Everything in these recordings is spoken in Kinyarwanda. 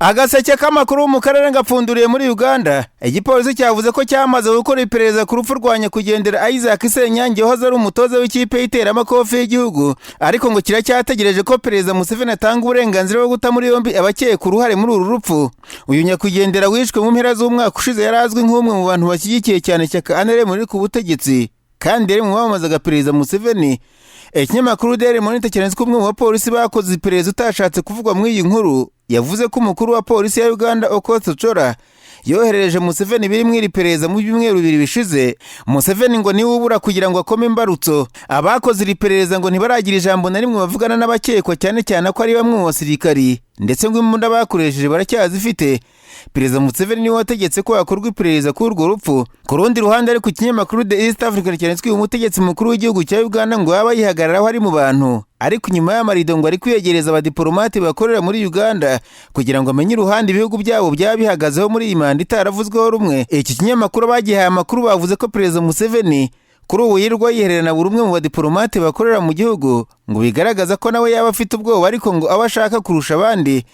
Agaseke k'amakuru mu karere gapfunduriye muri Uganda. Igipolisi cyavuze ko cyamaze gukora iperereza ku rupfu rwa nyakwigendera Isaac Senyange wahoze ari umutoza w'ikipe y'iteramakofe y'igihugu, ariko ngo kiracyategereje ko Perezida Museveni atanga uburenganzira bwo guta muri yombi abakeka uruhare muri uru rupfu. Uyu nyakwigendera wishwe mu mpera z'umwaka ushize yari azwi nk'umwe mu bantu bashyigikiye cyane ishyaka ANR muri ku butegetsi, kandi yari mu bamamazaga Perezida Museveni. Ikinyamakuru Daily Monitor cyanditse ko umwe mu bapolisi bakoze iperereza utashatse kuvugwa muri iyi nkuru yavuze ko umukuru wa polisi ya Uganda Okoth Ochola yoherereje Museveni biri mw'iri perereza mu byumweru bibiri bishize. Museveni ngo niwe ubura kugira ngo akome imbarutso. Abakoze iri perereza ngo ntibaragira ijambo na rimwe bavugana n'abakekwa, cyane cyane ko ari bamwe mu basirikari, ndetse ngo imbunda bakoresheje baracyazifite. Perezida Museveni niwe wategetse ko hakorwa iperereza kuri urwo rupfu. Ku rundi ruhande ariko ikinyamakuru The East African cyanditse ko umutegetsi mukuru w'igihugu cya Uganda ngo yaba yihagararaho ari mu bantu, ariko nyuma y'amarido ngo ari kwiyegereza abadiplomate bakorera muri Uganda kugira ngo amenye uruhande ibihugu byabo byaba bihagazeho muri iyi manda itaravuzweho rumwe. Iki kinyamakuru bagihaye amakuru bavuze ko Perezida Museveni kuri ubu yirwa yihererana buri umwe mu badiplomate bakorera mu gihugu, ngo bigaragaza ko nawe yaba afite ubwoba, ariko ngo aba ashaka kurusha abandi.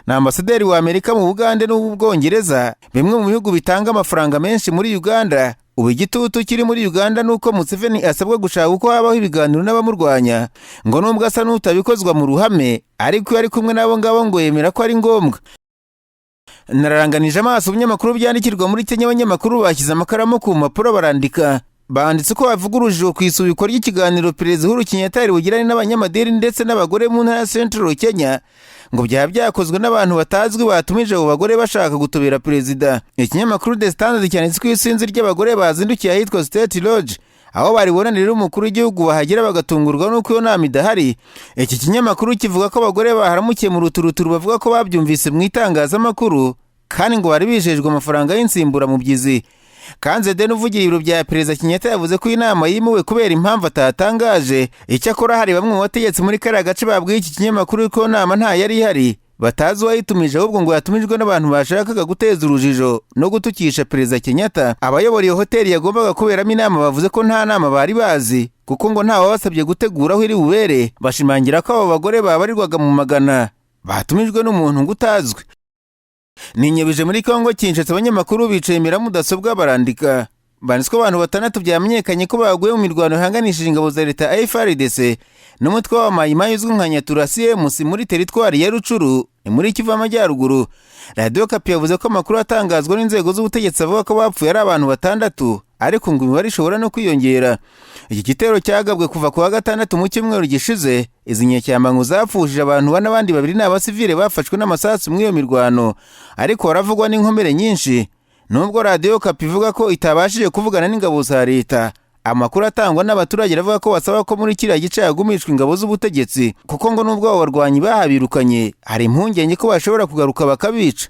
Na ambasaderi wa Amerika mu Bugande n'Ubwongereza, bimwe mu bihugu bitanga amafaranga menshi muri Uganda. Ubu igitutu kiri muri Uganda nuko Museveni asabwa gushaka uko habaho ibiganiro n'abamurwanya, ngo nubwo asa n'utabikozwa mu ruhame, ariko iyo ari kumwe n'abo ngabo ngo yemera ko ari ngombwa. Nararanganije amaso ibinyamakuru byandikirwa muri Kenya. Abanyamakuru bashyize amakaramu ku mpapuro barandika. Banditse ko bavuga urujijo ku isubikwa ry'ikiganiro Perezida Uhuru Kenyatta yari bugirane n'abanyamadini ndetse n'abagore mu ntara ya Central Kenya, ngo byaba byakozwe n'abantu batazwi batumije abo bagore bashaka gutobera perezida. Ikinyamakuru The Standard cyanditse ko isinzi ry'abagore bazindukiye ahitwa State Lodge, aho baribonanira umukuru w'igihugu, bahagera bagatungurwa n'uko iyo nama idahari. Iki kinyamakuru kivuga ko abagore baharamukiye mu ruturuturu bavuga ko babyumvise mu itangazamakuru, kandi ngo bari bijejwe amafaranga y'insimburamubyizi. Kanze Den uvugira ibiro bya Perezida Kenyatta yavuze ko inama yimuwe kubera impamvu atatangaje. Icyakora hari bamwe mu bategetsi muri kariya gace babwiye iki kinyamakuru ko nama nta yari ihari, batazi uwayitumije, ahubwo ngo yatumijwe n'abantu bashakaga guteza urujijo no gutukisha Perezida Kenyatta. Abayobora iyo hoteli yagombaga kuberamo inama bavuze ko nta nama bari bazi, kuko ngo nta wabasabye gutegura aho iri bubere. Bashimangira ko abo bagore babarirwaga mu magana batumijwe n'umuntu ngo utazwi. Ninyebije muri Kongo Kinshasa, abanyamakuru bicaye imbere ya mudasobwa barandika. Banditse ko abantu 6 byamenyekanye ko baguye mu mirwano ihanganishije ingabo za leta FARDC n'umutwe wa Mayimayi uzwi nka Nyatura CMC muri teritwari ya Rucuru muri Kivu Amajyaruguru. Radio Okapi yavuze ko amakuru atangazwa n'inzego z'ubutegetsi avuga ko bapfuye ari abantu 6, ariko ngo imibare ishobora no kwiyongera. Iki gitero cyagabwe kuva ku wa gatandatu mu cyumweru gishize. Izi nyeshyamba ngo zapfushije abantu n'abandi 2 n'abasivile bafashwe n'amasasu muri iyo mirwano, ariko haravugwa n'inkomere nyinshi. Nubwo Radio Okapi ivuga ko itabashije kuvugana n'ingabo za leta, amakuru atangwa n'abaturage aravuga ko basaba ko muri kiriya gice hagumishwa ingabo z'ubutegetsi, kuko ngo nubwo abo barwanyi bahabirukanye hari impungenge ko bashobora kugaruka bakabica.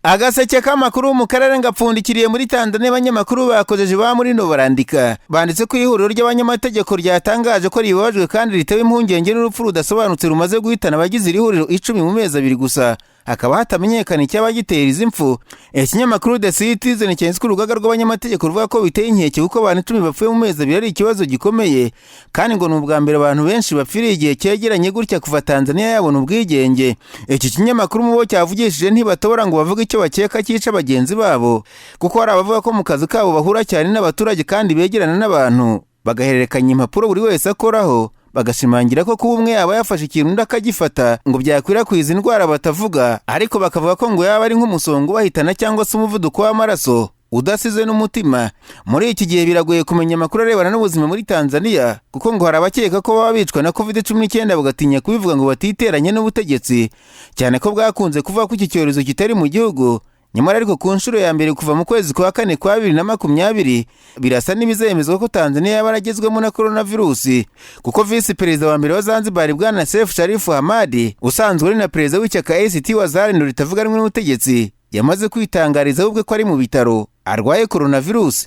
Agaseke k'amakuru mu karere gapfundikiriye muri Tanzania. Abanyamakuru bakojeje ba muri no barandika. Banditse ko ihuriro ry'abanyamategeko ryatangaje ko ribabajwe kandi ritewe impungenge n'urupfu rudasobanutse rumaze guhitana abagize iri huriro 10 mu mezi 2 gusa, hakaba hatamenyekana icy'abagitera izi mfu. Ikinyamakuru The Citizen cyanditse ko urugaga rw'abanyamategeko ruvuga ko biteye inkeke kuko abantu 10 bapfuye mu mezi 2 ari ikibazo gikomeye, kandi ngo n'ubwa mbere abantu benshi bapfiriye igihe cyegeranye gutya kuva Tanzania yabona ubwigenge. Iki kinyamakuru mu bo cyavugishije ntibatobora ngo bavuge icyo bakeka cyica bagenzi babo, kuko hari abavuga ko mu kazi kabo bahura cyane n'abaturage kandi begerana n'abantu bagahererekanya impapuro buri wese akoraho, bagashimangira ko kuba umwe yaba yafashe ikintu undi akagifata ngo byakwirakwiza indwara batavuga, ariko bakavuga ko ngo yaba ari nk'umusongo bahitana cyangwa se umuvuduko w'amaraso udasize n'umutima. Muri iki gihe biragoye kumenya amakuru arebana n'ubuzima muri Tanzania, kuko ngo hari abakeka ko baba bicwa na COVID-19 bagatinya kubivuga ngo batiteranye n'ubutegetsi, cyane ko bwakunze kuvuga ko iki cyorezo kitari mu gihugu. Nyamara ariko ku nshuro ya mbere kuva mu kwezi kwa 4 kwa 2020 birasa n'ibizemezwa ko Tanzania yabaragezwemo na coronavirus, kuko Vice Perezida wa mbere wa Zanzibar Bwana Seif Sharif Hamad usanzwe ari na perezida w'icyaka ACT Wazalendo ritavuga rumwe n'ubutegetsi yamaze kwitangariza ubwe ko ari mu bitaro arwaye coronavirus.